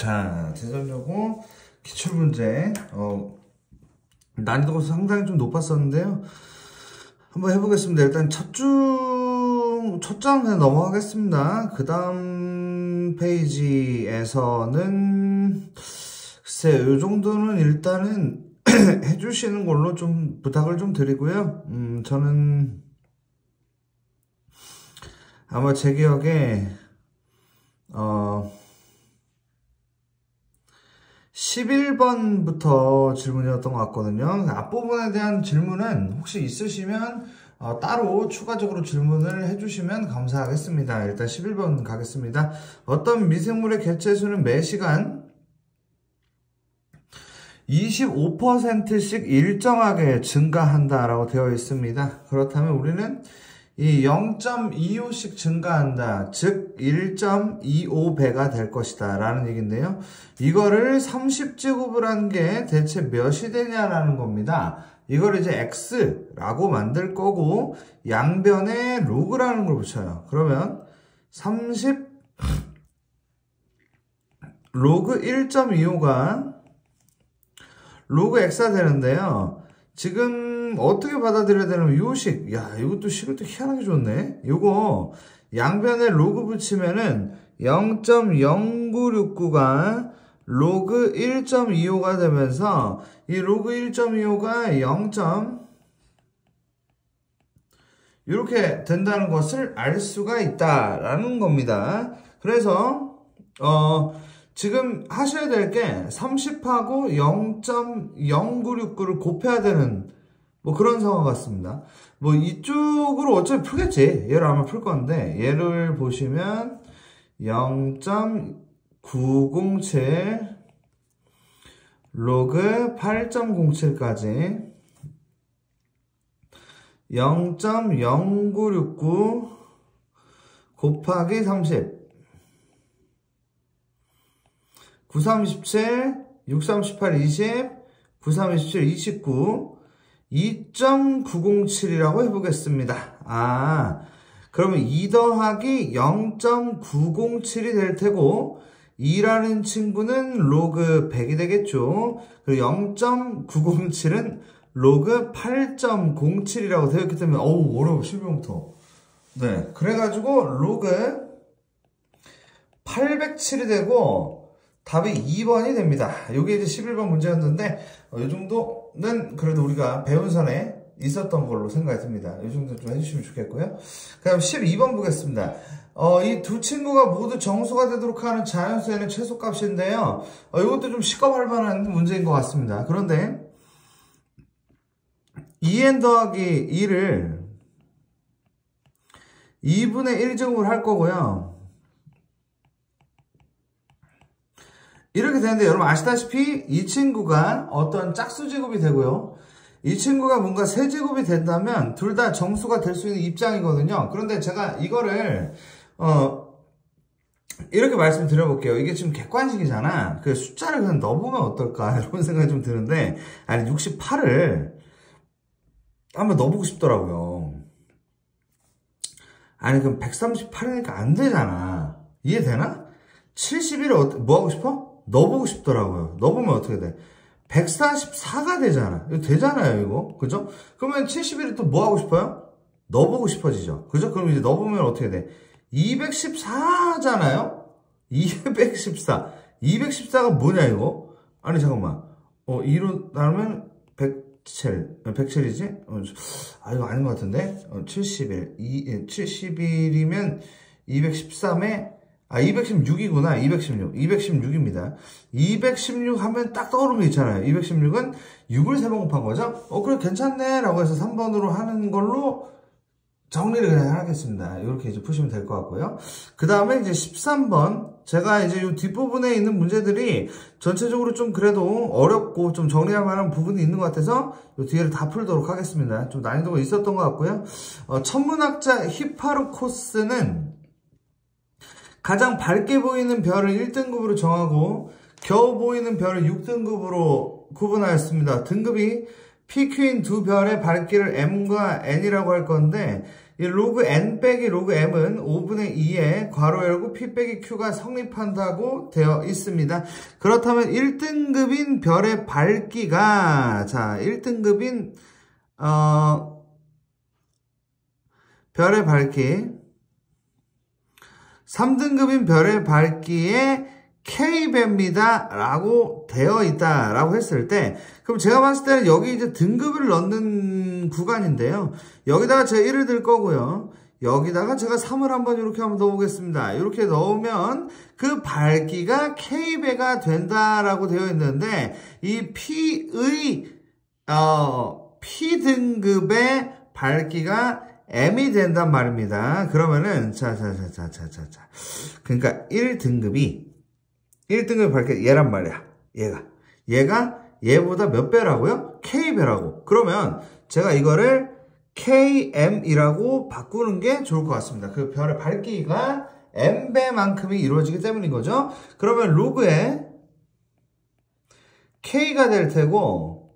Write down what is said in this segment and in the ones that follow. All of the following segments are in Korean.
자, 대전여고 기출문제. 난이도가 상당히 좀 높았었는데요. 한번 해보겠습니다. 일단 첫 장 그냥 넘어가겠습니다. 그 다음 페이지에서는 글쎄, 요 정도는 일단은 해주시는 걸로 좀 부탁을 좀 드리고요. 저는 아마 제 기억에 11번부터 질문이었던 것 같거든요. 앞부분에 대한 질문은 혹시 있으시면 따로 추가적으로 질문을 해주시면 감사하겠습니다. 일단 11번 가겠습니다. 어떤 미생물의 개체수는 매 시간 25%씩 일정하게 증가한다라고 되어 있습니다. 그렇다면 우리는 이 0.25씩 증가한다. 즉 1.25배가 될 것이다 라는 얘기인데요. 이거를 30제곱을 한 게 대체 몇이 되냐라는 겁니다. 이걸 이제 x라고 만들 거고 양변에 로그라는 걸 붙여요. 그러면 30 로그 1.25가 로그 x가 되는데요. 지금 어떻게 받아들여야 되냐면 요 식, 야 이것도 식을 또 희한하게 줬네. 요거 양변에 로그 붙이면은 0.0969가 로그 1.25가 되면서 이 로그 1.25가 0. 이렇게 된다는 것을 알 수가 있다라는 겁니다. 그래서 지금 하셔야 될 게 30하고 0.0969를 곱해야 되는 뭐 그런 상황 같습니다. 뭐 이쪽으로 어차피 풀겠지. 얘를 아마 풀 건데 얘를 보시면 0.907 로그 8.07까지 0.0969 곱하기 30 9, 37, 6, 38, 20, 9, 37, 29, 2.907이라고 해보겠습니다. 그러면 2 더하기 0.907이 될 테고 2라는 친구는 로그 100이 되겠죠. 그리고 0.907은 로그 8.07이라고 되어 있기 때문에 어려워. 11번부터. 네, 그래가지고 로그 807이 되고 답이 2번이 됩니다. 이게 이제 11번 문제였는데 이 정도는 그래도 우리가 배운 선에 있었던 걸로 생각이 듭니다. 이 정도 좀 해주시면 좋겠고요. 그럼 12번 보겠습니다. 이 두 친구가 모두 정수가 되도록 하는 자연수에는 최소값인데요. 이것도 좀 시겁할 만한 문제인 것 같습니다. 그런데 2n 더하기 2를 2분의 1제곱을 할 거고요. 이렇게 되는데 여러분 아시다시피 이 친구가 어떤 짝수제곱이 되고요. 이 친구가 뭔가 세제곱이 된다면 둘 다 정수가 될 수 있는 입장이거든요. 그런데 제가 이거를 이렇게 말씀드려볼게요. 이게 지금 객관식이잖아. 그 숫자를 그냥 넣어보면 어떨까 이런 생각이 좀 드는데 아니 68을 한번 넣어보고 싶더라고요. 아니 그럼 138이니까 안 되잖아. 이해되나? 71을 뭐 하고 싶어? 넣어보고 싶더라고요. 넣어보면 어떻게 돼? 144가 되잖아. 이거 되잖아요, 이거. 그죠? 그러면 71을 또 뭐 하고 싶어요? 넣어보고 싶어지죠. 그죠? 그럼 이제 넣어보면 어떻게 돼? 214잖아요? 214. 214가 뭐냐, 이거? 아니, 잠깐만. 2로 나누면 107이지? 이거 아닌 것 같은데? 71. 71이면 213에 216이구나. 216입니다. 216 하면 딱 떠오르는 게 있잖아요. 216은 6을 3번 곱한 거죠? 그래, 괜찮네. 라고 해서 3번으로 하는 걸로 정리를 그냥 하겠습니다. 이렇게 이제 푸시면 될 것 같고요. 그 다음에 이제 13번. 제가 이제 이 뒷부분에 있는 문제들이 전체적으로 좀 그래도 어렵고 좀 정리할 만한 부분이 있는 것 같아서 이 뒤에를 다 풀도록 하겠습니다. 좀 난이도가 있었던 것 같고요. 천문학자 히파르코스는 가장 밝게 보이는 별을 1등급으로 정하고 겨우 보이는 별을 6등급으로 구분하였습니다. 등급이 PQ인 두 별의 밝기를 M과 N이라고 할 건데 이 로그 n 빼기 로그 m은 5분의 2에 괄호 열고 p 빼기 q가 성립한다고 되어 있습니다. 그렇다면 1등급인 별의 밝기가, 자, 1등급인, 별의 밝기, 3등급인 별의 밝기에 K배입니다. 라고 되어 있다. 라고 했을 때, 그럼 제가 봤을 때는 여기 이제 등급을 넣는 구간인데요. 여기다가 제가 1을 들 거고요. 여기다가 제가 3을 한번 이렇게 한번 넣어보겠습니다. 이렇게 넣으면 그 밝기가 K배가 된다라고 되어 있는데, 이 P등급의 밝기가 M이 된단 말입니다. 그러면은, 그러니까 1등급이 밝기, 얘란 말이야. 얘가 얘보다 몇 배라고요? K배라고. 그러면 제가 이거를 KM이라고 바꾸는 게 좋을 것 같습니다. 그 별의 밝기가 M배만큼이 이루어지기 때문인 거죠. 그러면 로그에 K가 될 테고,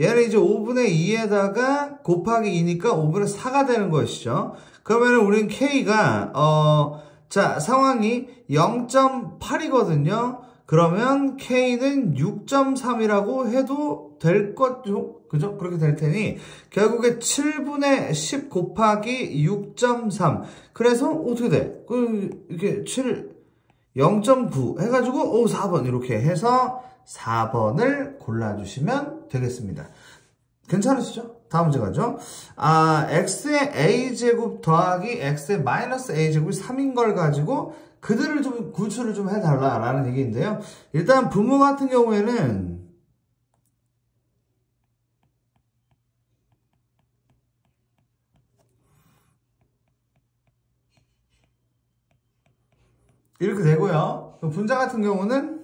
얘는 이제 5분의 2에다가 곱하기 2니까 5분의 4가 되는 것이죠. 그러면은 우린 K가, 자, 상황이 0.8이거든요. 그러면 K는 6.3이라고 해도 될 거죠? 그죠? 그렇게 될 테니, 결국에 7분의 10 곱하기 6.3. 그래서 어떻게 돼? 이렇게 0.9 해가지고, 4번 이렇게 해서 4번을 골라주시면 되겠습니다. 괜찮으시죠? 다음 문제 가죠. x의 a제곱 더하기 x의 마이너스 a제곱이 3인 걸 가지고 그들을 좀 구출을 좀 해달라라는 얘기인데요. 일단 분모 같은 경우에는 이렇게 되고요. 분자 같은 경우는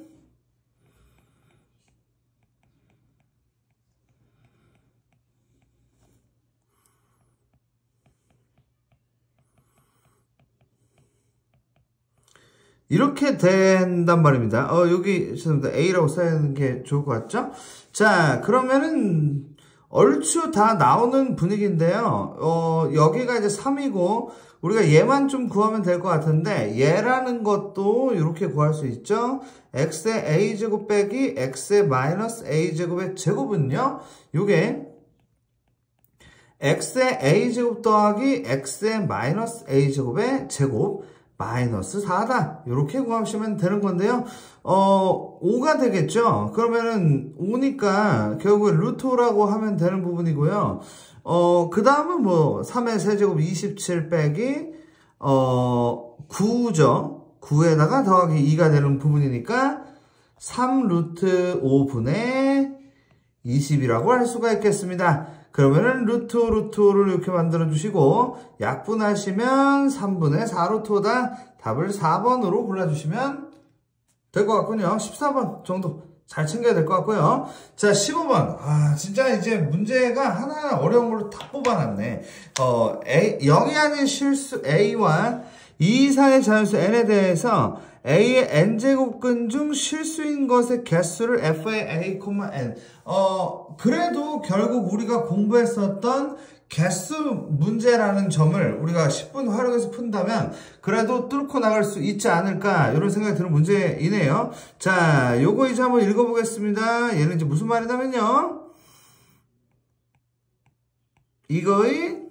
이렇게 된단 말입니다. 여기 죄송합니다. A라고 써야 하는 게 좋을 것 같죠? 자, 그러면은 얼추 다 나오는 분위기인데요. 여기가 이제 3이고 우리가 얘만 좀 구하면 될 것 같은데, 얘라는 것도 이렇게 구할 수 있죠. x의 a제곱 빼기 x의 마이너스 a제곱의 제곱은요, 요게 x의 a제곱 더하기 x의 마이너스 a제곱의 제곱 마이너스 4다. 이렇게 구하시면 되는 건데요. 5가 되겠죠. 그러면은 5니까 결국에 루트 5라고 하면 되는 부분이고요. 그 다음은 뭐 3의 세제곱 27 빼기 9죠. 9에다가 더하기 2가 되는 부분이니까 3 루트 5분의 20이라고 할 수가 있겠습니다. 그러면은 루트 5를 이렇게 만들어 주시고 약분하시면 3분의 4 루트 5다. 답을 4번으로 골라주시면 될 것 같군요. 14번 정도 잘 챙겨야 될 것 같고요. 자, 15번. 진짜 이제 문제가 하나하나 어려운 걸로 다 뽑아놨네. 0이 아닌 실수 A와 2 이상의 자연수 N에 대해서 A의 N제곱근 중 실수인 것의 개수를 F의 A, N. 그래도 결국 우리가 공부했었던 개수 문제라는 점을 우리가 10분 활용해서 푼다면 그래도 뚫고 나갈 수 있지 않을까, 이런 생각이 드는 문제이네요. 자, 요거 이제 한번 읽어보겠습니다. 얘는 이제 무슨 말이냐면요, 이거의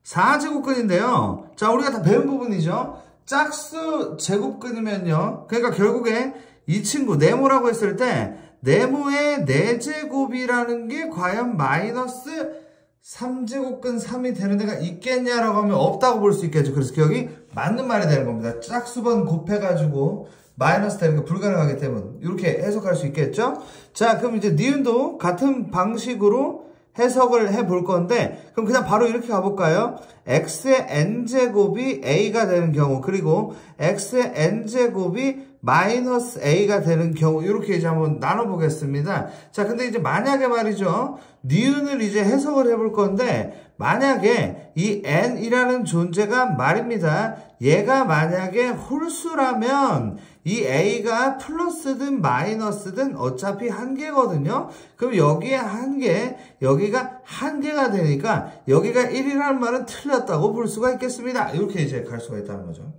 4제곱근인데요. 자, 우리가 다 배운 부분이죠. 짝수 제곱근이면요, 그러니까 결국에 이 친구 네모라고 했을 때 네모의 4제곱이라는 게 과연 마이너스 3제곱근 3이 되는 데가 있겠냐라고 하면 없다고 볼 수 있겠죠. 그래서 기억이 맞는 말이 되는 겁니다. 짝수번 곱해가지고 마이너스 되는 게 불가능하기 때문에 이렇게 해석할 수 있겠죠. 자, 그럼 이제 니은도 같은 방식으로 해석을 해볼 건데, 그럼 그냥 바로 이렇게 가볼까요? x의 n제곱이 a가 되는 경우, 그리고 x의 n제곱이 마이너스 a가 되는 경우 이렇게 이제 한번 나눠보겠습니다. 자, 근데 이제 만약에 말이죠. 니은을 이제 해석을 해볼 건데 만약에 이 n이라는 존재가 말입니다. 얘가 만약에 홀수라면 이 a가 플러스든 마이너스든 어차피 한 개거든요. 그럼 여기에 한 개, 여기가 한 개가 되니까 여기가 1이라는 말은 틀렸다고 볼 수가 있겠습니다. 이렇게 이제 갈 수가 있다는 거죠.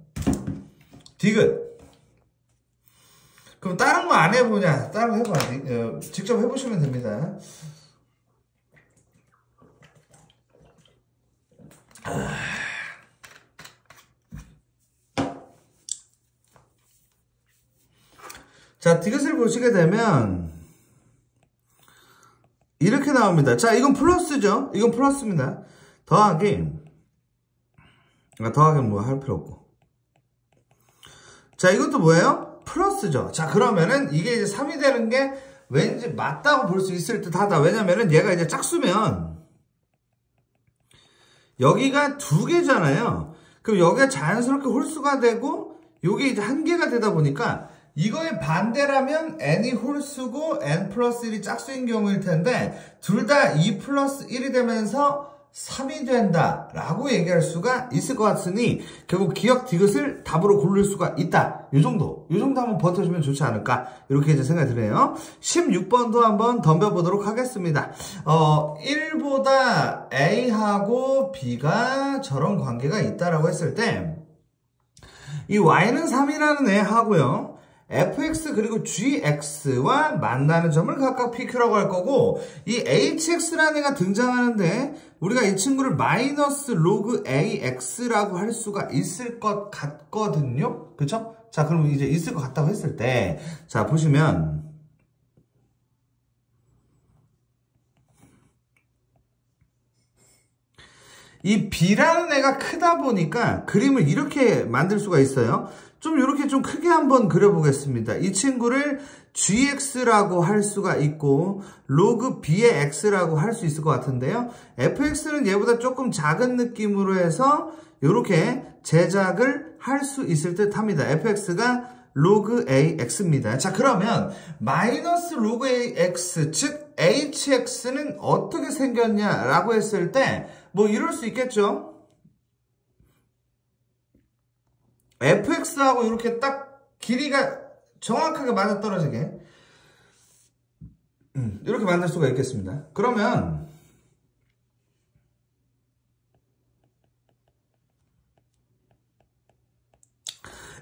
디귿. 그럼 다른 거 안 해보냐? 다른 거 해봐. 직접 해보시면 됩니다. 자, 디귿을 보시게 되면 이렇게 나옵니다. 자, 이건 플러스죠? 이건 플러스입니다. 더하기 뭐 할 필요 없고. 자, 이것도 뭐예요? 플러스죠. 자, 그러면은 이게 이제 3이 되는 게 왠지 맞다고 볼 수 있을 듯 하다. 왜냐면은 얘가 이제 짝수면 여기가 두 개잖아요. 그럼 여기가 자연스럽게 홀수가 되고 요게 이제 한 개가 되다 보니까 이거의 반대라면 n이 홀수고 n 플러스 1이 짝수인 경우일 텐데 둘 다 2 플러스 1이 되면서 3이 된다 라고 얘기할 수가 있을 것 같으니 결국 기역 디귿을 답으로 고를 수가 있다. 요 정도 한번 버텨주면 좋지 않을까 이렇게 이제 생각이 드네요. 16번도 한번 덤벼보도록 하겠습니다. 1보다 A하고 B가 저런 관계가 있다라고 했을 때 이 Y는 3이라는 애 하고요. fx 그리고 gx와 만나는 점을 각각 pq라고 할 거고 이 hx라는 애가 등장하는데 우리가 이 친구를 마이너스 로그 ax라고 할 수가 있을 것 같거든요. 그쵸? 자, 그럼 이제 있을 것 같다고 했을 때 자, 보시면 이 b라는 애가 크다 보니까 그림을 이렇게 만들 수가 있어요. 좀 이렇게 좀 크게 한번 그려보겠습니다. 이 친구를 gx라고 할 수가 있고 로그 b의 x라고 할 수 있을 것 같은데요. fx는 얘보다 조금 작은 느낌으로 해서 이렇게 제작을 할 수 있을 듯 합니다. fx가 로그 ax입니다. 자, 그러면 마이너스 로그 ax 즉 hx는 어떻게 생겼냐라고 했을 때 뭐 이럴 수 있겠죠. fx하고 이렇게 딱 길이가 정확하게 맞아떨어지게 이렇게 만들 수가 있겠습니다. 그러면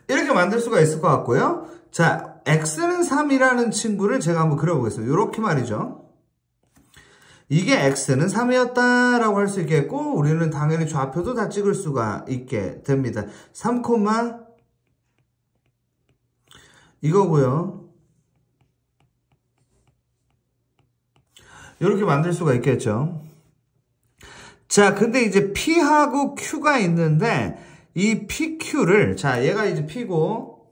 이렇게 만들 수가 있을 것 같고요. 자, x는 3이라는 친구를 제가 한번 그려보겠습니다. 이렇게 말이죠. 이게 x는 3이었다라고 할 수 있겠고 우리는 당연히 좌표도 다 찍을 수가 있게 됩니다. 3, 이거고요. 이렇게 만들 수가 있겠죠. 자, 근데 이제 p하고 q가 있는데 이 pq를 자, 얘가 이제 p고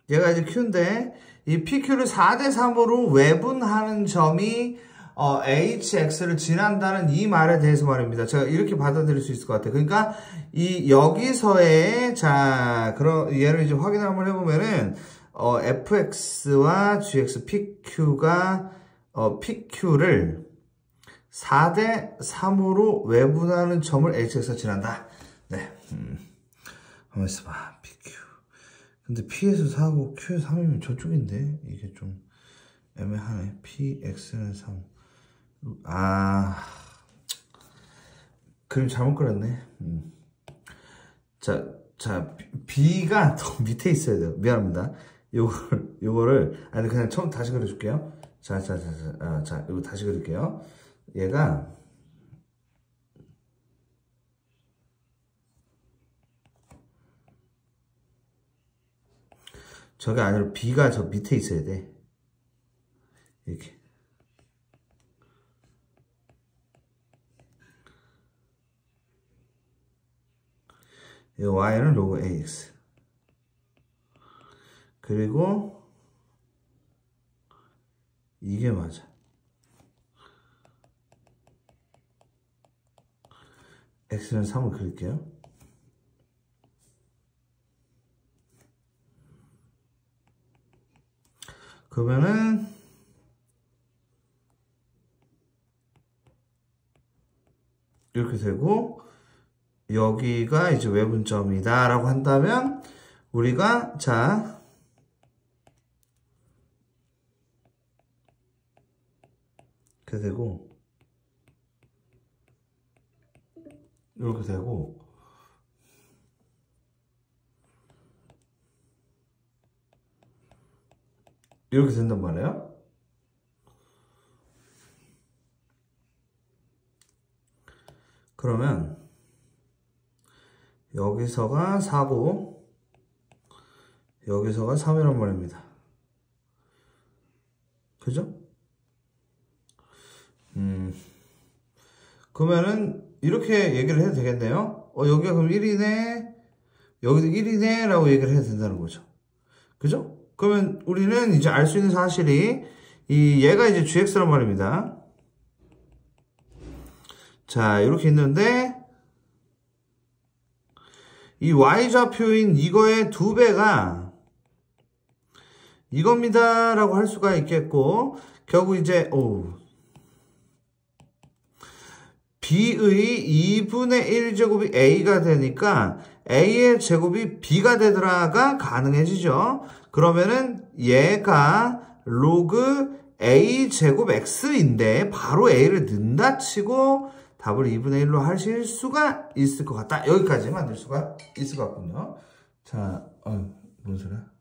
얘가 이제 q인데 이 PQ를 4대3으로 외분하는 점이 HX를 지난다는 이 말에 대해서 말입니다. 제가 이렇게 받아들일 수 있을 것 같아요. 그러니까 이 여기서의 자, 그럼 얘를 이제 확인 한번 해보면은 FX와 GX PQ가 PQ를 4대3으로 외분하는 점을 HX가 지난다. 네, 한번 있어봐. PQ. 근데 P에서 4고 Q에서 3이면 저쪽인데 이게 좀 애매하네. P, X는 3. 아, 그림 잘못 그렸네. 자, B가 더 밑에 있어야 돼요. 미안합니다. 요거를 아니 그냥 처음 다시 그려줄게요. 자, 이거 다시 그릴게요. 얘가 저게 아니라 B가 저 밑에 있어야 돼. 이렇게. 이 Y는 로그 AX. 그리고 이게 맞아. X는 3을 그릴게요. 그러면은 이렇게 되고 여기가 이제 외분점이다 라고 한다면 우리가 자 이렇게 되고 이렇게 되고 이렇게 된단 말이에요. 그러면 여기서가 4고 여기서가 3이란 말입니다. 그죠? 그러면은 이렇게 얘기를 해도 되겠네요. 여기가 그럼 1이네 여기도 1이네 라고 얘기를 해도 된다는 거죠. 그죠? 그러면 우리는 이제 알 수 있는 사실이 얘가 이제 gx란 말입니다. 자, 이렇게 있는데 이 y좌표인 이거의 2배가 이겁니다 라고 할 수가 있겠고 결국 이제 b의 2분의 1제곱이 a가 되니까 a의 제곱이 b가 되더라가 가능해지죠. 그러면은 얘가 로그 a 제곱 x인데 바로 a를 넣는다 치고 답을 2분의 1로 하실 수가 있을 것 같다. 여기까지 만들 수가 있을 것 같군요. 자, 뭔 소리야?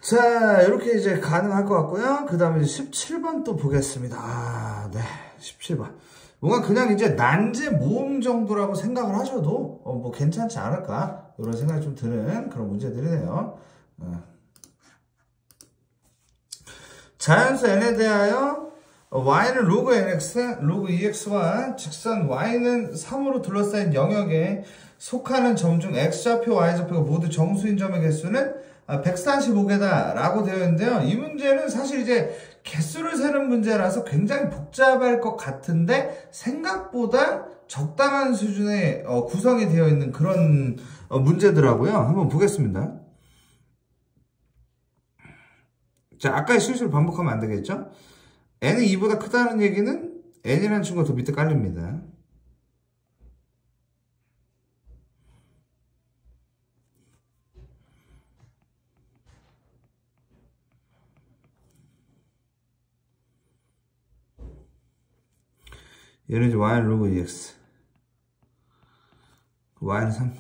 자, 이렇게 이제 가능할 것 같고요. 그 다음에 이제 17번 또 보겠습니다. 네, 17번. 뭔가 그냥 이제 난제 모음 정도라고 생각을 하셔도 뭐 괜찮지 않을까 이런 생각이 좀 드는 그런 문제들이네요. 자연수 n에 대하여 y는 로그 nx, 로그 ex와 직선 y는 3으로 둘러싸인 영역에 속하는 점 중 x좌표, y좌표가 모두 정수인 점의 개수는 145개다 라고 되어 있는데요. 이 문제는 사실 이제 개수를 세는 문제라서 굉장히 복잡할 것 같은데 생각보다 적당한 수준의 구성이 되어 있는 그런 문제더라고요. 한번 보겠습니다. 자, 아까의 실수를 반복하면 안 되겠죠? n이 2보다 크다는 얘기는 n이라는 친구가 더 밑에 깔립니다. 얘는 이제 y는 로그 2x y는 3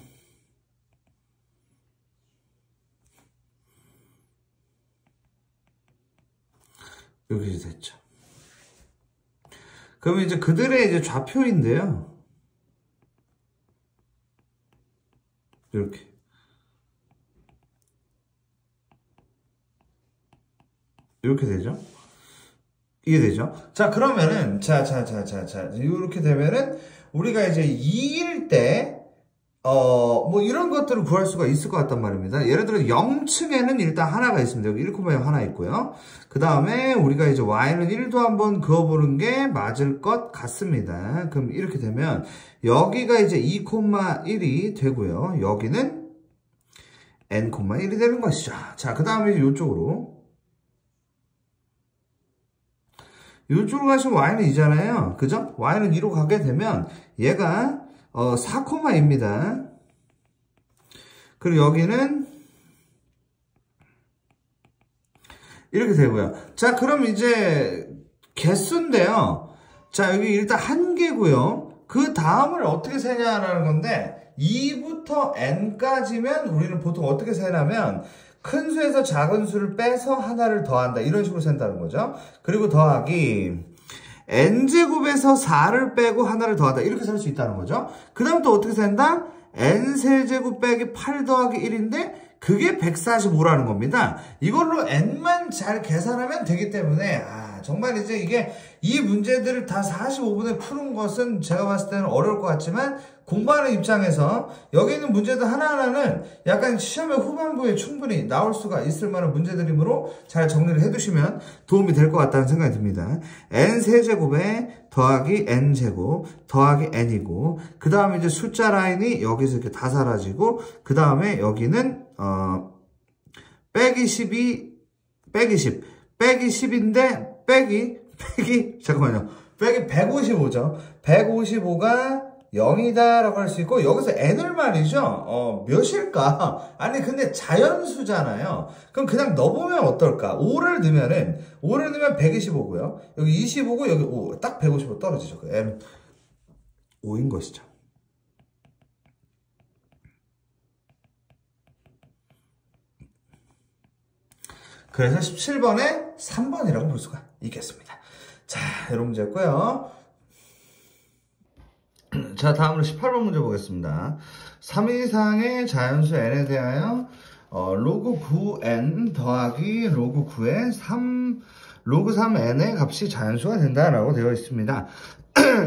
이렇게 됐죠. 그러면 이제 그들의 이제 좌표인데요. 이렇게 되죠. 이해되죠? 자, 그러면은, 이렇게 되면은, 우리가 이제 2일 때, 뭐 이런 것들을 구할 수가 있을 것 같단 말입니다. 예를 들어 0층에는 일단 하나가 있습니다. 여기 1,0 하나 있고요. 그 다음에 우리가 이제 y는 1도 한번 그어보는 게 맞을 것 같습니다. 그럼 이렇게 되면, 여기가 이제 2,1이 되고요. 여기는 n,1이 되는 것이죠. 자, 그 다음에 이쪽으로. 이쪽으로 가시면 y는 2잖아요. 그죠? y는 2로 가게 되면 얘가 4,2입니다. 그리고 여기는 이렇게 되고요. 자, 그럼 이제 개수인데요. 자, 여기 일단 한 개고요. 그 다음을 어떻게 세냐라는 건데 2부터 n까지면 우리는 보통 어떻게 세냐면 큰 수에서 작은 수를 빼서 하나를 더한다. 이런 식으로 센다는 거죠. 그리고 더하기 n제곱에서 4를 빼고 하나를 더한다. 이렇게 셀 수 있다는 거죠. 그 다음 또 어떻게 센다? n세제곱 빼기 8 더하기 1인데 그게 145라는 겁니다. 이걸로 n만 잘 계산하면 되기 때문에 정말 이제 이게 이 문제들을 다 45분에 푸는 것은 제가 봤을 때는 어려울 것 같지만 공부하는 입장에서 여기 있는 문제들 하나하나는 약간 시험의 후반부에 충분히 나올 수가 있을 만한 문제들이므로 잘 정리를 해두시면 도움이 될 것 같다는 생각이 듭니다. n 세제곱에 더하기 n제곱 더하기 n이고 그 다음에 이제 숫자 라인이 여기서 이렇게 다 사라지고 그 다음에 여기는 빼기 12 빼기 10 빼기 10인데 빼기 잠깐만요. 빼기 155죠. 155가 0이다 라고 할 수 있고 여기서 n을 말이죠. 몇일까? 아니 근데 자연수잖아요. 그럼 그냥 넣어보면 어떨까? 5를 넣으면 125고요. 여기 25고 여기 5. 딱 155 떨어지죠. 그 n 5인 것이죠. 그래서 17번에 3번이라고 볼 수가 있겠습니다. 자, 이런 문제였고요. 자, 다음으로 18번 문제 보겠습니다. 3 이상의 자연수 n에 대하여 로그 9n 더하기 로그 9의 3 로그 3n의 값이 자연수가 된다라고 되어 있습니다.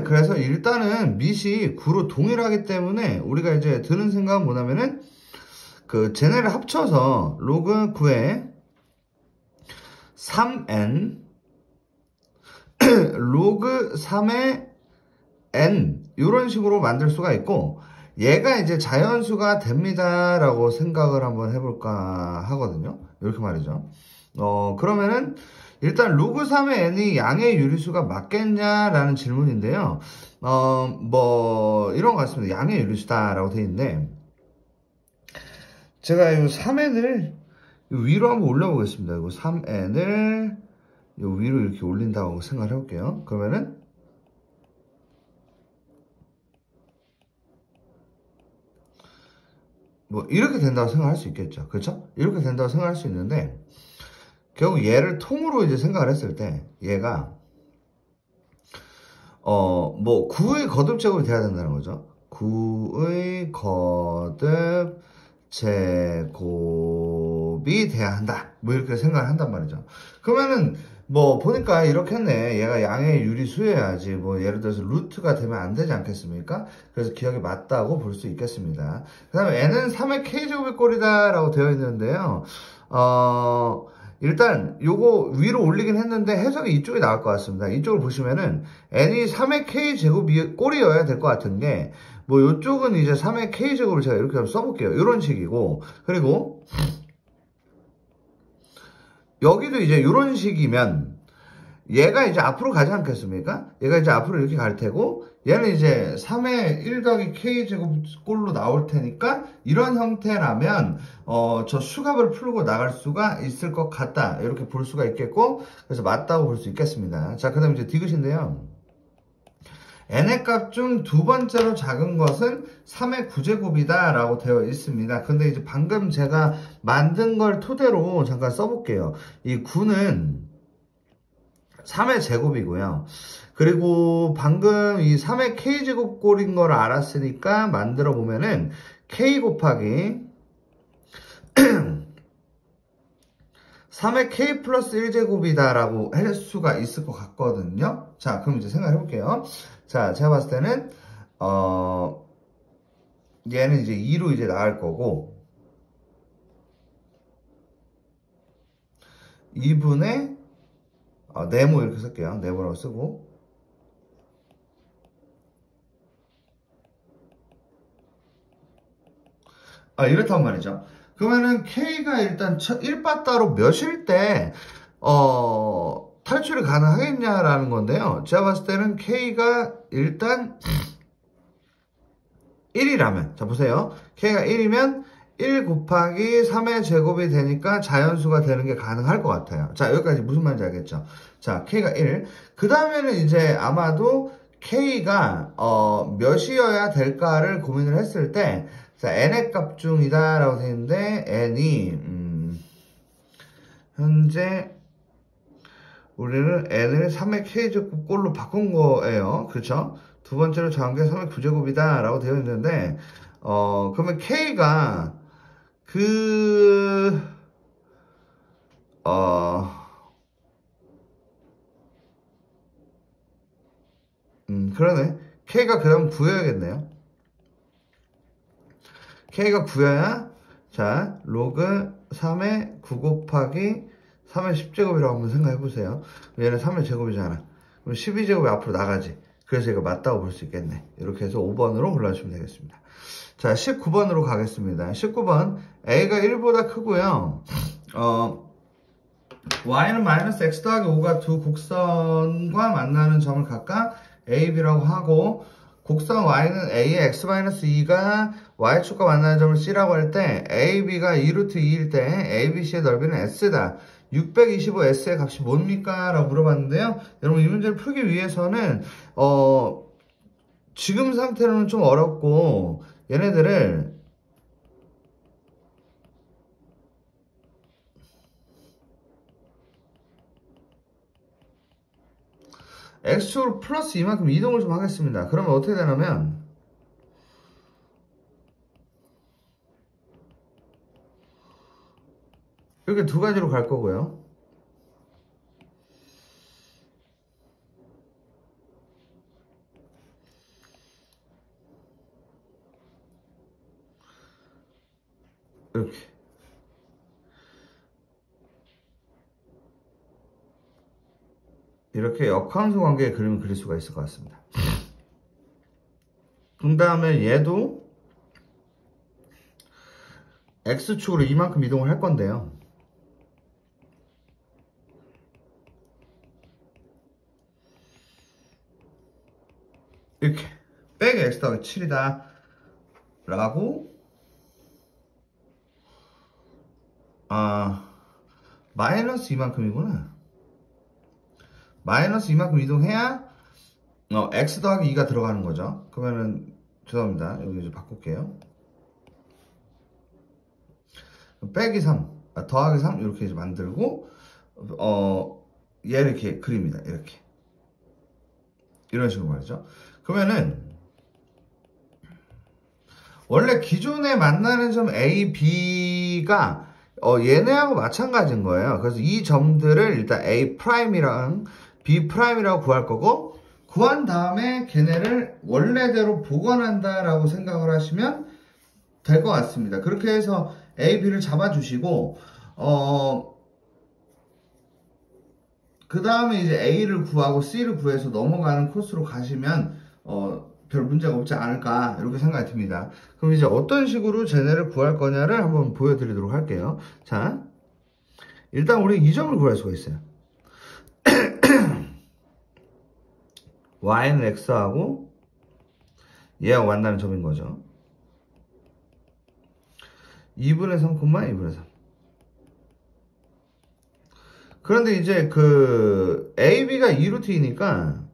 그래서 일단은 밑이 9로 동일하기 때문에 우리가 이제 드는 생각은 뭐냐면은 그 쟤네를 합쳐서 로그 9의 3n 로그 3의 n 이런 식으로 만들 수가 있고 얘가 이제 자연수가 됩니다 라고 생각을 한번 해볼까 하거든요. 이렇게 말이죠. 그러면은 일단 로그 3의 n이 양의 유리수가 맞겠냐라는 질문인데요. 뭐 이런 것 같습니다. 양의 유리수다 라고 되어 있는데 제가 이 3n을 위로 한번 올려보겠습니다. 이거 3n을 위로 이렇게 올린다고 생각을 해볼게요. 그러면은 뭐 이렇게 된다고 생각할 수 있겠죠. 그렇죠? 이렇게 된다고 생각할 수 있는데 결국 얘를 통으로 이제 생각을 했을 때 얘가 뭐 9의 거듭 제곱이 돼야 된다는 거죠. 9의 거듭 제곱이 돼야 한다. 뭐 이렇게 생각을 한단 말이죠. 그러면은 뭐 보니까 이렇게 했네. 얘가 양의 유리수여야지 뭐 예를 들어서 루트가 되면 안 되지 않겠습니까? 그래서 기억이 맞다고 볼 수 있겠습니다. 그 다음에 n은 3의 k제곱의 꼴이다 라고 되어 있는데요. 일단 요거 위로 올리긴 했는데 해석이 이쪽이 나올 것 같습니다. 이쪽을 보시면은 n이 3의 k제곱이 꼴이어야 될 것 같은 게 뭐 요쪽은 이제 3의 k제곱을 제가 이렇게 한번 써볼게요. 이런 식이고 그리고 여기도 이제 이런 식이면 얘가 이제 앞으로 가지 않겠습니까? 얘가 이제 앞으로 이렇게 갈 테고 얘는 이제 3의 1 더하기 k제곱 꼴로 나올 테니까 이런 형태라면 저 수값을 풀고 나갈 수가 있을 것 같다. 이렇게 볼 수가 있겠고 그래서 맞다고 볼 수 있겠습니다. 자, 그 다음에 이제 디귿인데요. n의 값 중 두 번째로 작은 것은 3의 9제곱이다 라고 되어 있습니다. 근데 이제 방금 제가 만든 걸 토대로 잠깐 써볼게요. 이 9는 3의 제곱이고요. 그리고 방금 이 3의 k제곱 꼴인 걸 알았으니까 만들어 보면은 k 곱하기 3의 k 플러스 1제곱이다 라고 할 수가 있을 것 같거든요. 자, 그럼 이제 생각해 볼게요. 자, 제가 봤을 때는 얘는 이제 2로 이제 나갈 거고 2분의 네모 이렇게 쓸게요. 네모라고 쓰고 이렇단 말이죠. 그러면은 K가 일단 1바따로 몇일 때 탈출이 가능하겠냐라는 건데요. 제가 봤을 때는 K가 일단 1이라면 자 보세요. K가 1이면 1 곱하기 3의 제곱이 되니까 자연수가 되는 게 가능할 것 같아요. 자, 여기까지 무슨 말인지 알겠죠? 자, K가 1. 그 다음에는 이제 아마도 K가 몇이어야 될까를 고민을 했을 때 자, n의 값 중이다 라고 되어 있는데 n이 현재 우리는 n을 3의 k제곱 꼴로 바꾼 거예요. 그렇죠? 두 번째로 정한 게 3의 9제곱이다 라고 되어 있는데 그러면 k가 그러네. K가 그 다음 9여야겠네요. K가 9여야. 자, 로그 3의 9 곱하기 3의 10제곱이라고 한번 생각해보세요. 얘는 3의 제곱이잖아. 그럼 12제곱이 앞으로 나가지. 그래서 이거 맞다고 볼 수 있겠네. 이렇게 해서 5번으로 골라주시면 되겠습니다. 자, 19번으로 가겠습니다. 19번. A가 1보다 크고요. Y는 마이너스 X 더하기 5가 두 곡선과 만나는 점을 각각 A, B라고 하고, 곡선 Y는 A의 X-2가 Y축과 만나는 점을 C라고 할 때 A, B가 2루트 2일 때 A, B, C의 넓이는 S다. 625S의 값이 뭡니까? 라고 물어봤는데요. 여러분 이 문제를 풀기 위해서는 지금 상태로는 좀 어렵고 얘네들을 X축으로 플러스 이만큼 이동을 좀 하겠습니다. 그러면 어떻게 되냐면 이렇게 두 가지로 갈 거고요. 이렇게 역함수 관계의 그림을 그릴 수가 있을 것 같습니다. 그 다음에 얘도 X축으로 이만큼 이동을 할 건데요. 이렇게 빼기 X 더하기 7이다 라고 마이너스 이만큼이구나. 마이너스 이만큼 이동해야 X 더하기 2가 들어가는 거죠. 그러면은 죄송합니다. 여기 이제 바꿀게요. 빼기 3 더하기 3 이렇게 이제 만들고 얘를 이렇게 그립니다. 이렇게 이런 식으로 말이죠. 그러면은 원래 기존에 만나는 점 A, B가 얘네하고 마찬가지인 거예요. 그래서 이 점들을 일단 A'이랑 B'이라고 구할 거고, 구한 다음에 걔네를 원래대로 복원한다라고 생각을 하시면 될 것 같습니다. 그렇게 해서 A, B를 잡아주시고 그 다음에 이제 A를 구하고 C를 구해서 넘어가는 코스로 가시면 별 문제가 없지 않을까 이렇게 생각이 듭니다. 그럼 이제 어떤 식으로 쟤네를 구할 거냐를 한번 보여드리도록 할게요. 자, 일단 우리 이 점을 구할 수가 있어요. Y는 X하고 얘하고 만나는 점인 거죠. 2분의 3, 2분의 3. 그런데 이제 그 AB가 2루트이니까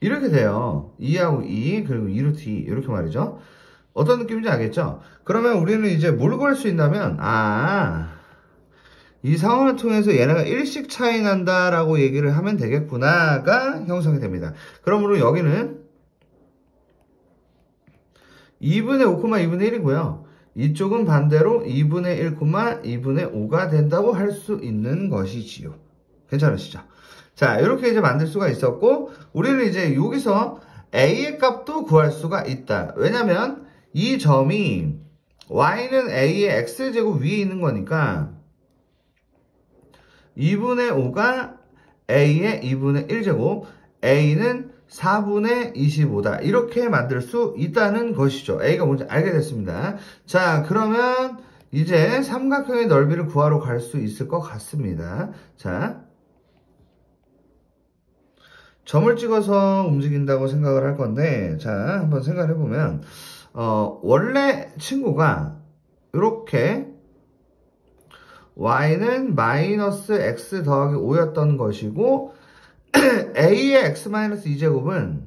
이렇게 돼요. 2하고 2 그리고 2루트 2 이렇게 말이죠. 어떤 느낌인지 알겠죠? 그러면 우리는 이제 뭘 구할 수 있냐면 이 상황을 통해서 얘네가 1씩 차이 난다라고 얘기를 하면 되겠구나가 형성이 됩니다. 그러므로 여기는 2분의 5, 2분의 1이고요. 이쪽은 반대로 2분의 1, 2분의 5가 된다고 할 수 있는 것이지요. 괜찮으시죠? 자, 이렇게 이제 만들 수가 있었고, 우리는 이제 여기서 A의 값도 구할 수가 있다. 왜냐면 이 점이 Y는 A의 X제곱 위에 있는 거니까 2분의 5가 A의 2분의 1제곱, A는 4분의 25다. 이렇게 만들 수 있다는 것이죠. A가 뭔지 알게 됐습니다. 자, 그러면 이제 삼각형의 넓이를 구하러 갈 수 있을 것 같습니다. 자, 점을 찍어서 움직인다고 생각을 할 건데, 자, 한번 생각을 해보면, 원래 친구가 이렇게 Y는 마이너스 X 더하기 5였던 것이고, A의 X-2제곱은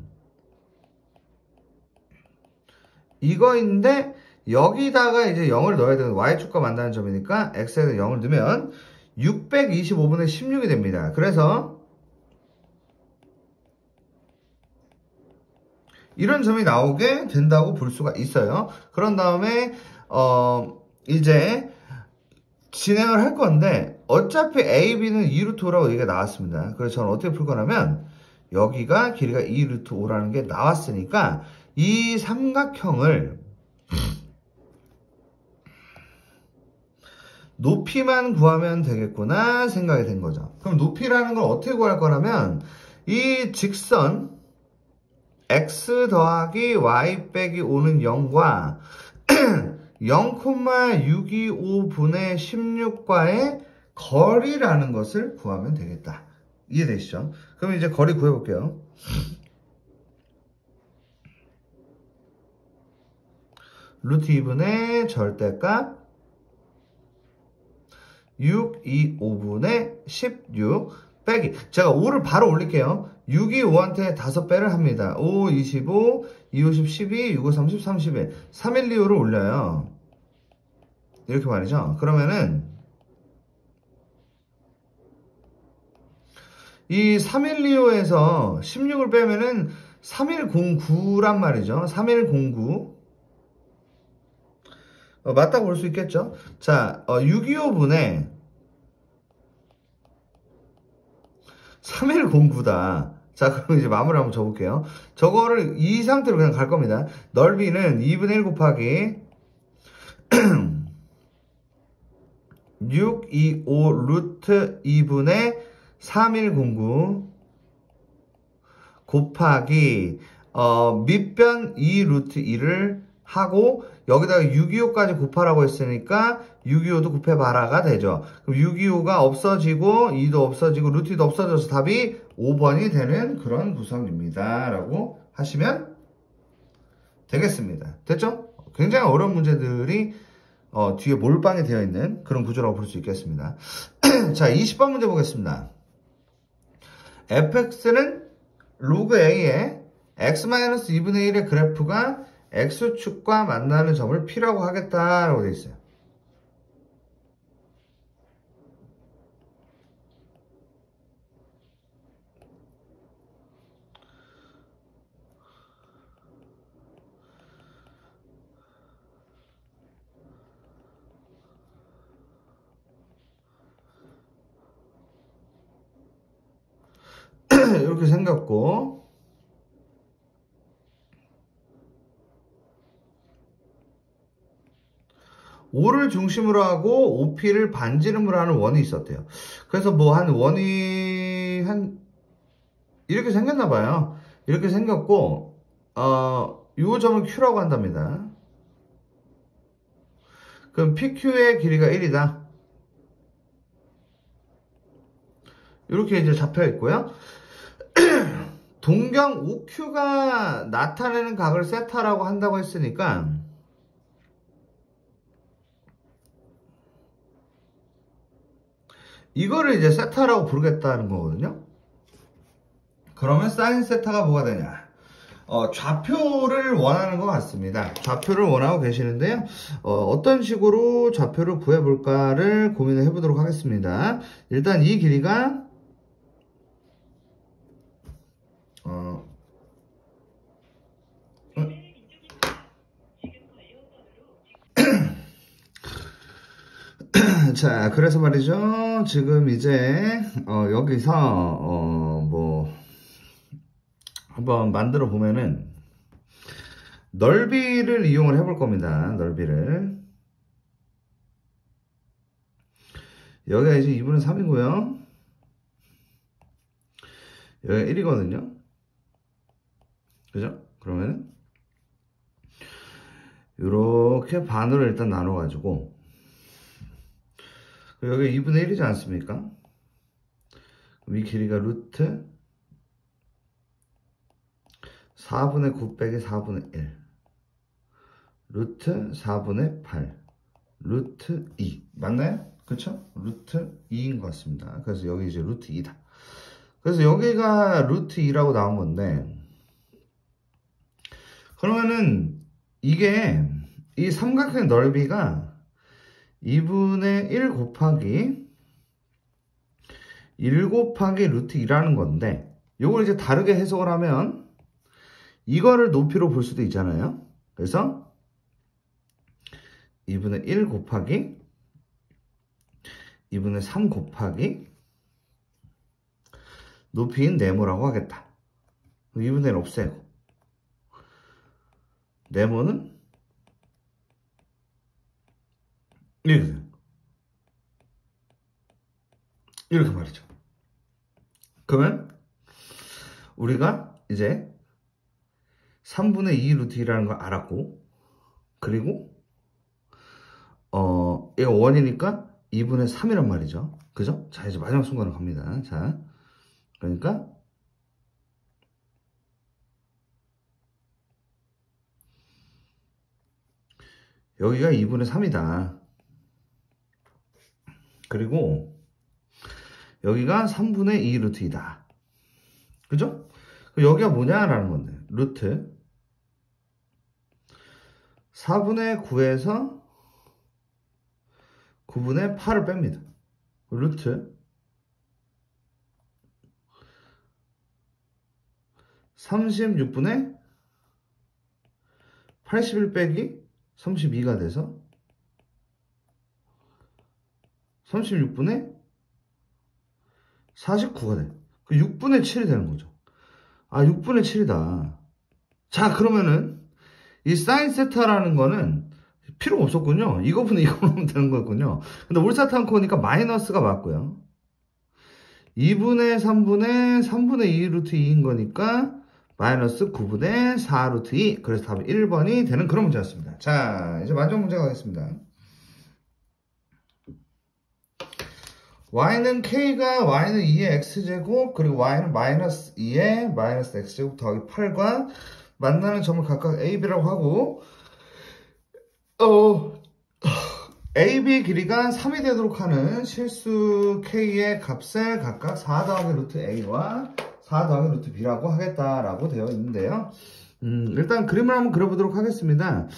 이거인데, 여기다가 이제 0을 넣어야 되는 Y축과 만나는 점이니까, X에다 0을 넣으면 625분의 16이 됩니다. 그래서, 이런 점이 나오게 된다고 볼 수가 있어요. 그런 다음에 이제 진행을 할 건데 어차피 AB는 2루트 5라고 얘기가 나왔습니다. 그래서 저는 어떻게 풀 거냐면 여기가 길이가 2루트 5라는 게 나왔으니까 이 삼각형을 높이만 구하면 되겠구나 생각이 된 거죠. 그럼 높이라는 걸 어떻게 구할 거냐면 이 직선 x 더하기 y 빼기 5는 0과 0,625분의 16과의 거리라는 것을 구하면 되겠다. 이해되시죠? 그럼 이제 거리 구해볼게요. 루트 2분의 절대값 6, 2, 5분의 16 빼기 제가 5를 바로 올릴게요. 6이 5한테 5배를 합니다. 5, 25, 2, 50, 12, 6, 5, 30, 31 3, 1, 2, 5를 올려요. 이렇게 말이죠. 그러면은 이 3125에서 16을 빼면은 3109란 말이죠. 3109 맞다고 볼 수 있겠죠. 자, 625분의 3109다. 자, 그럼 이제 마무리 한번 줘볼게요. 저거를 이 상태로 그냥 갈 겁니다. 넓이는 2분의 1 곱하기 6, 2, 5 루트 2분의 3109 곱하기 밑변 2 루트 2를 하고 여기다가 625까지 곱하라고 했으니까 625도 곱해봐라가 되죠. 그럼 625가 없어지고 2도 없어지고 루트 2도 없어져서 답이 5번이 되는 그런 구성입니다. 라고 하시면 되겠습니다. 됐죠? 굉장히 어려운 문제들이 뒤에 몰빵이 되어 있는 그런 구조라고 볼 수 있겠습니다. 자, 20번 문제 보겠습니다. fx는 로그 a의 x-2분의 1의 그래프가 x축과 만나는 점을 P라고 하겠다라고 되어 있어요. 이렇게 생겼고 5를 중심으로 하고 OP를 반지름으로 하는 원이 있었대요. 그래서 뭐 한 원이 이렇게 생겼나 봐요. 이렇게 생겼고 요 점을 Q라고 한답니다. 그럼 PQ의 길이가 1이다. 이렇게 이제 잡혀 있고요. 동경 OQ가 나타내는 각을 세타라고 한다고 했으니까 이거를 이제 세타라고 부르겠다는 거거든요. 그러면 사인 세타가 뭐가 되냐? 좌표를 원하는 것 같습니다. 좌표를 원하고 계시는데요. 어떤 식으로 좌표를 구해볼까를 고민을 해보도록 하겠습니다. 일단 이 길이가 자, 그래서 말이죠. 지금 이제 여기서 뭐 한번 만들어 보면은 넓이를 이용을 해볼 겁니다. 넓이를 여기가 이제 2분의 3이고요. 여기가 1이거든요. 그죠? 그러면 이렇게 반으로 일단 나눠 가지고 여기 2분의 1이지 않습니까? 그럼 이 길이가 루트 4분의 9 빼기 4분의 1 루트 4분의 8 루트 2 맞나요? 그쵸? 루트 2인 것 같습니다. 그래서 여기 이제 루트 2다. 그래서 여기가 루트 2라고 나온 건데 그러면은 이게 이 삼각형 넓이가 2분의 1 곱하기 1 곱하기 루트 2라는 건데 요걸 이제 다르게 해석을 하면 이거를 높이로 볼 수도 있잖아요. 그래서 2분의 1 곱하기 2분의 3 곱하기 높이인 네모라고 하겠다. 2분의 1 없애고 네모는 이렇게 되는 거. 이렇게 말이죠. 그러면 우리가 이제 3분의 2 루트 2라는 걸 알았고, 그리고 얘가 원이니까 2분의 3이란 말이죠. 그죠? 자, 이제 마지막 순간으로 갑니다. 자, 그러니까 여기가 2분의 3이다. 그리고 여기가 3분의 2 루트 2다. 그죠? 여기가 뭐냐라는 건데, 루트 4분의 9에서 9분의 8을 뺍니다. 루트 36분의 81 빼기 32가 돼서 36분의 49가 돼. 그 6분의 7이 되는 거죠. 아, 6분의 7이다. 자, 그러면은 이 사인 세타라는 거는 필요가 없었군요. 이거분의 이거 넣으면 되는 거였군요. 근데 울사탄코니까 마이너스가 맞고요. 2분의 3분의 2 루트 2인 거니까 마이너스 9분의 4 루트 2. 그래서 답이 1번이 되는 그런 문제였습니다. 자, 이제 마지막 문제 가겠습니다. y는 k가 y는 2의 x제곱, 그리고 y는 마이너스 2의 마이너스 x제곱 더하기 8과 만나는 점을 각각 a, b라고 하고, AB 길이가 3이 되도록 하는 실수 K의 값을 각각 4 더하기 루트 A와 4 더하기 루트 B라고 하겠다라고 되어 있는데요. 일단 그림을 한번 그려보도록 하겠습니다.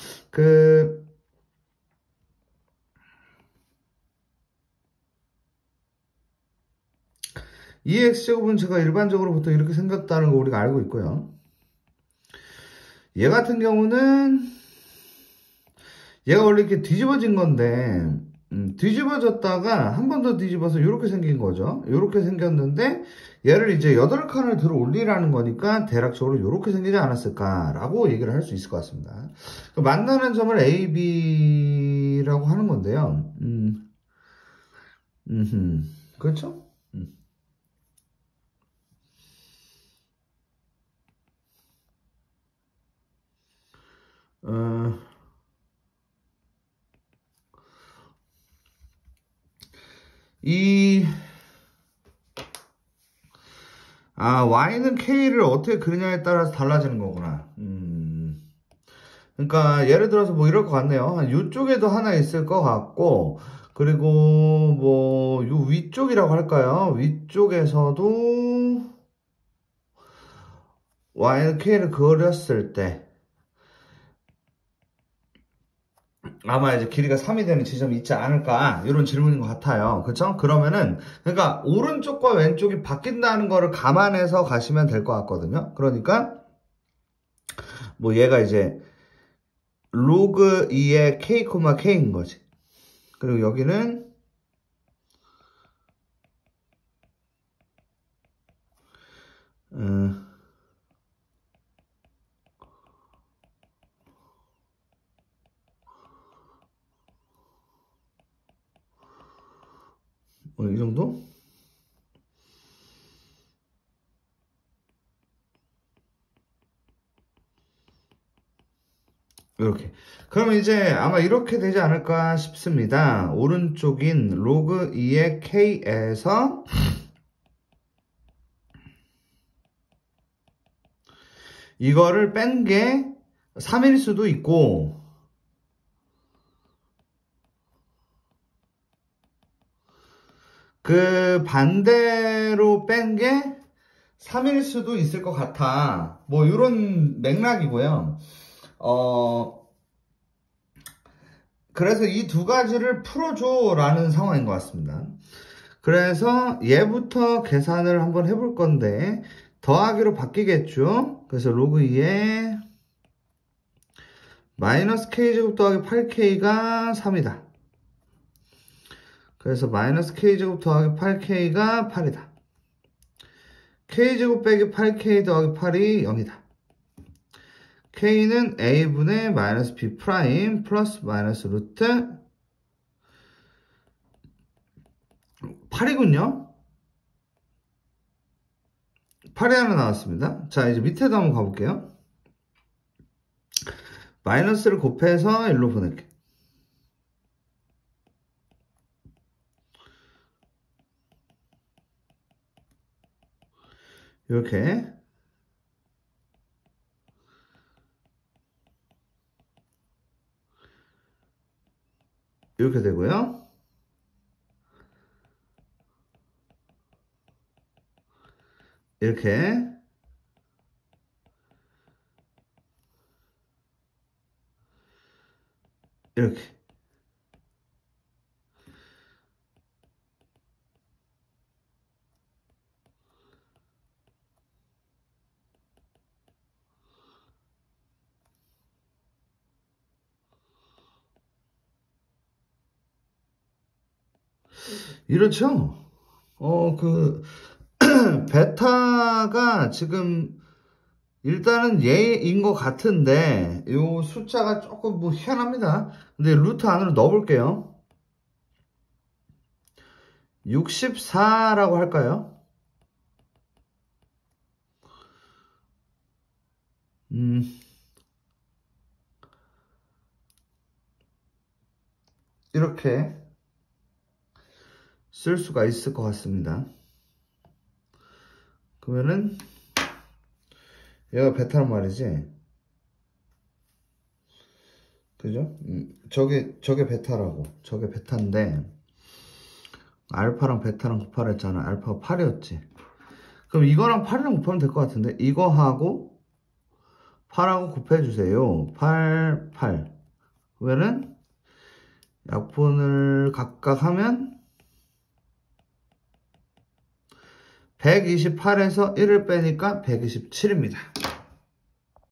이 X제곱은 제가 일반적으로 보통 이렇게 생겼다는 거 우리가 알고 있고요. 얘 같은 경우는 얘가 원래 이렇게 뒤집어진 건데, 뒤집어졌다가 한 번 더 뒤집어서 이렇게 생긴 거죠. 이렇게 생겼는데 얘를 이제 8칸을 들어 올리라는 거니까 대략적으로 이렇게 생기지 않았을까라고 얘기를 할 수 있을 것 같습니다. 만나는 점을 A, B라고 하는 건데요. 그렇죠? y는 k를 어떻게 그리냐에 따라서 달라지는 거구나. 그러니까 예를 들어서 뭐 이럴 것 같네요. 이쪽에도 하나 있을 것 같고, 그리고 뭐 요 위쪽이라고 할까요? 위쪽에서도 y는 k를 그렸을 때 아마 이제 길이가 3이 되는 지점이 있지 않을까, 이런 질문인 것 같아요. 그쵸? 그러면은 그러니까 오른쪽과 왼쪽이 바뀐다는 거를 감안해서 가시면 될 것 같거든요. 그러니까 뭐 얘가 이제 로그 2의 k, k인 거지. 그리고 여기는 이 정도? 이렇게. 그러면 이제 아마 이렇게 되지 않을까 싶습니다. 오른쪽인 로그 2의 k에서 이거를 뺀 게 3일 수도 있고, 그 반대로 뺀 게 3일 수도 있을 것 같아. 뭐 이런 맥락이고요. 그래서 이 두 가지를 풀어줘 라는 상황인 것 같습니다. 그래서 얘부터 계산을 한번 해볼 건데 더하기로 바뀌겠죠. 그래서 로그 2에 마이너스 k제곱 더하기 8k가 3이다. 그래서 마이너스 k제곱 더하기 8k가 8이다. k제곱 빼기 8k 더하기 8이 0이다. k는 a분의 마이너스 b 프라임 플러스 마이너스 루트 8이군요. 8이 하나 나왔습니다. 자, 이제 밑에도 한번 가볼게요. 마이너스를 곱해서 1로 보낼게. 이렇게 되고요. 이렇게 이렇죠? 베타가 지금 일단은 얘인 것 같은데 요 숫자가 조금 뭐 희한합니다. 근데 루트 안으로 넣어볼게요. 64라고 할까요? 이렇게 쓸 수가 있을 것 같습니다. 그러면은 얘가 베타란 말이지, 그죠? 저게 베타라고. 저게 베타인데 알파랑 베타랑 곱하라 했잖아. 알파가 8이었지. 그럼 이거랑 8이랑 곱하면 될 것 같은데, 이거하고 8하고 곱해주세요. 8, 8. 그러면은 약분을 각각 하면 128에서 1을 빼니까 127입니다.